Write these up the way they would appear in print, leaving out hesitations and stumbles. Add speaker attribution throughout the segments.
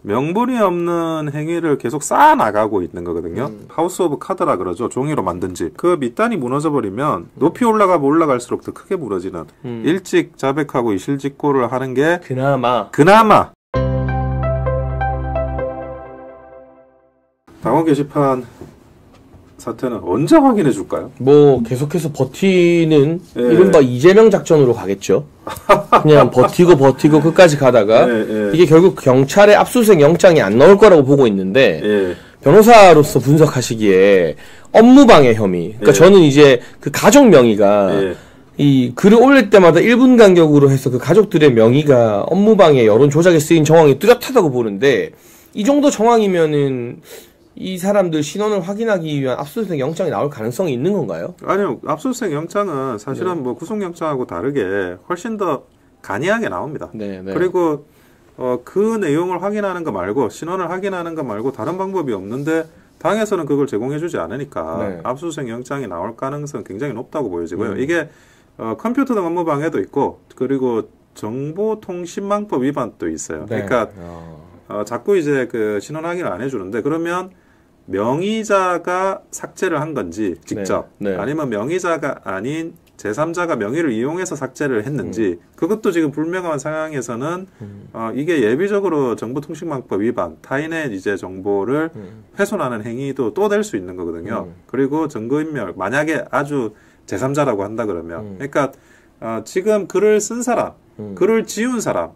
Speaker 1: 명분이 없는 행위를 계속 쌓아나가고 있는 거거든요. 하우스 오브 카드라 그러죠. 종이로 만든 집. 그 밑단이 무너져버리면 높이 올라가면 올라갈수록 더 크게 무너지는 일찍 자백하고 이실직고를 하는 게 그나마 당원 게시판 사태는 언제 확인해 줄까요?
Speaker 2: 뭐 계속해서 버티는 이른바 이재명 작전으로 가겠죠. 그냥 버티고 끝까지 가다가 이게 결국 경찰의 압수수색 영장이 안 나올 거라고 보고 있는데 변호사로서 분석하시기에 업무방해 혐의. 그러니까 저는 이제 그 가족 명의가 이 글을 올릴 때마다 1분 간격으로 해서 그 가족들의 명의가 업무방해 여론 조작에 쓰인 정황이 뚜렷하다고 보는데 이 정도 정황이면은 이 사람들 신원을 확인하기 위한 압수수색 영장이 나올 가능성이 있는 건가요?
Speaker 1: 아니요. 압수수색 영장은 사실은 뭐 구속영장하고 다르게 훨씬 더 간이하게 나옵니다. 그리고 그 내용을 확인하는 거 말고 신원을 확인하는 거 말고 다른 방법이 없는데 당에서는 그걸 제공해주지 않으니까 압수수색 영장이 나올 가능성은 굉장히 높다고 보여지고요. 이게 컴퓨터 등 업무 방해도 있고 그리고 정보통신망법 위반도 있어요. 그러니까 자꾸 이제 그 신원 확인을 안 해주는데 그러면 명의자가 삭제를 한 건지 직접 아니면 명의자가 아닌 제3자가 명의를 이용해서 삭제를 했는지 그것도 지금 불명확한 상황에서는 이게 예비적으로 정보통신망법 위반 타인의 이제 정보를 훼손하는 행위도 또 될 수 있는 거거든요. 그리고 증거인멸 만약에 아주 제3자라고 한다 그러면 그러니까 지금 글을 쓴 사람 글을 지운 사람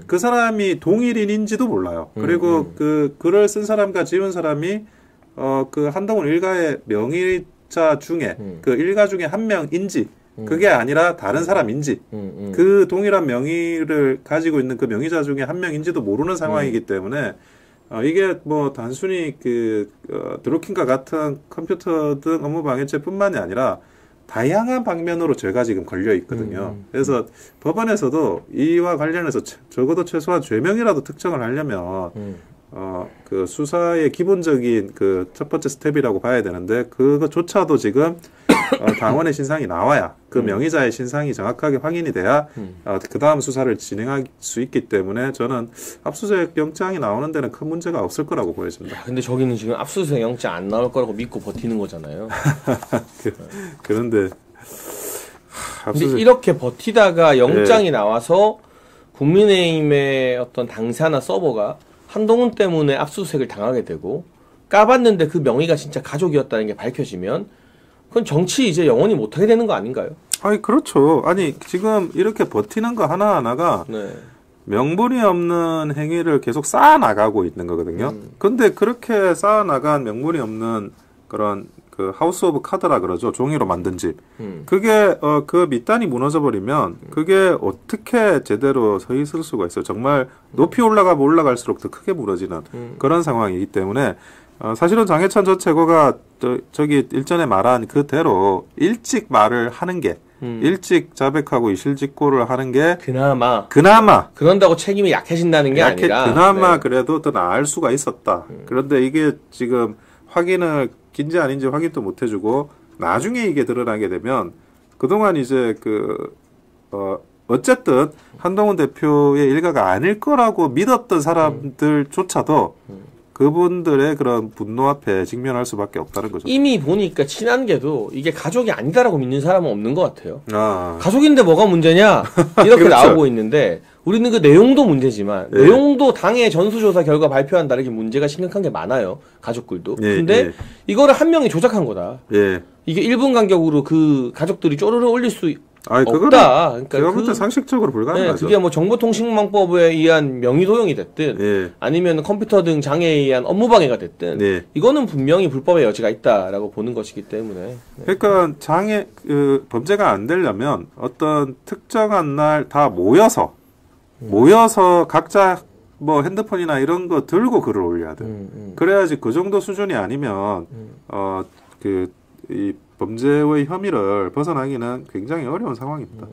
Speaker 1: 그 사람이 동일인인지도 몰라요. 그리고 그 글을 쓴 사람과 지운 사람이 그 한동훈 일가의 명의자 중에 그 일가 중에 한 명인지 그게 아니라 다른 사람인지 그 동일한 명의를 가지고 있는 그 명의자 중에 한 명인지도 모르는 상황이기 때문에 이게 뭐 단순히 그 드루킹과 같은 컴퓨터 등 업무 방해죄뿐만이 아니라 다양한 방면으로 죄가 지금 걸려 있거든요. 그래서 법원에서도 이와 관련해서 적어도 최소한 죄명이라도 특정을 하려면 그 수사의 기본적인 그 첫 번째 스텝이라고 봐야 되는데 그것조차도 지금 당원의 신상이 나와야 그 명의자의 신상이 정확하게 확인이 돼야 그 다음 수사를 진행할 수 있기 때문에 저는 압수수색 영장이 나오는 데는 큰 문제가 없을 거라고 보여집니다.
Speaker 2: 근데 저기는 지금 압수수색 영장 안 나올 거라고 믿고 버티는 거잖아요.
Speaker 1: 그런데
Speaker 2: 근데 이렇게 버티다가 영장이 나와서 국민의힘의 어떤 당사나 서버가 한동훈 때문에 압수수색을 당하게 되고 까봤는데 그 명의가 진짜 가족이었다는 게 밝혀지면 그건 정치 이제 영원히 못하게 되는 거 아닌가요?
Speaker 1: 아니 그렇죠. 아니 지금 이렇게 버티는 거 하나하나가 명분이 없는 행위를 계속 쌓아나가고 있는 거거든요. 근데 그렇게 쌓아나간 명분이 없는 그런 그 하우스 오브 카드라 그러죠. 종이로 만든 집. 그게 그 밑단이 무너져 버리면 그게 어떻게 제대로 서 있을 수가 있어요. 정말 높이 올라가면 올라갈수록 더 크게 무너지는 그런 상황이기 때문에 사실은 장해찬 전 최고가 저기 일전에 말한 그대로 일찍 말을 하는 게 일찍 자백하고 이실직고를 하는 게 그나마
Speaker 2: 그런다고 책임이 약해진다는 게 아니라
Speaker 1: 그나마 그래도 더 나을 수가 있었다. 그런데 이게 지금 확인을 긴지 아닌지 확인도 못 해주고 나중에 이게 드러나게 되면 그동안 이제 어쨌든 한동훈 대표의 일가가 아닐 거라고 믿었던 사람들조차도 그분들의 그런 분노 앞에 직면할 수밖에 없다는 거죠.
Speaker 2: 이미 보니까 친한게도 이게 가족이 아니다라고 믿는 사람은 없는 것 같아요. 가족인데 뭐가 문제냐 이렇게 그렇죠. 나오고 있는데 우리는 그 내용도 문제지만 내용도 당의 전수조사 결과 발표한 다르게 문제가 심각한 게 많아요. 가족들도. 근데 이거를 한 명이 조작한 거다. 이게 1분 간격으로 그 가족들이 쪼르르 올릴 수 없다. 그러니까
Speaker 1: 제가 볼 때 상식적으로 불가능하죠.
Speaker 2: 그게 뭐 정보통신망법에 의한 명의도용이 됐든 아니면 컴퓨터 등 장애에 의한 업무방해가 됐든 이거는 분명히 불법의 여지가 있다라고 보는 것이기 때문에
Speaker 1: 그러니까 범죄가 안 되려면 어떤 특정한 날 다 모여서 각자 뭐 핸드폰이나 이런 거 들고 글을 올려야 돼. 그래야지 그 정도 수준이 아니면 이 범죄의 혐의를 벗어나기는 굉장히 어려운 상황입니다.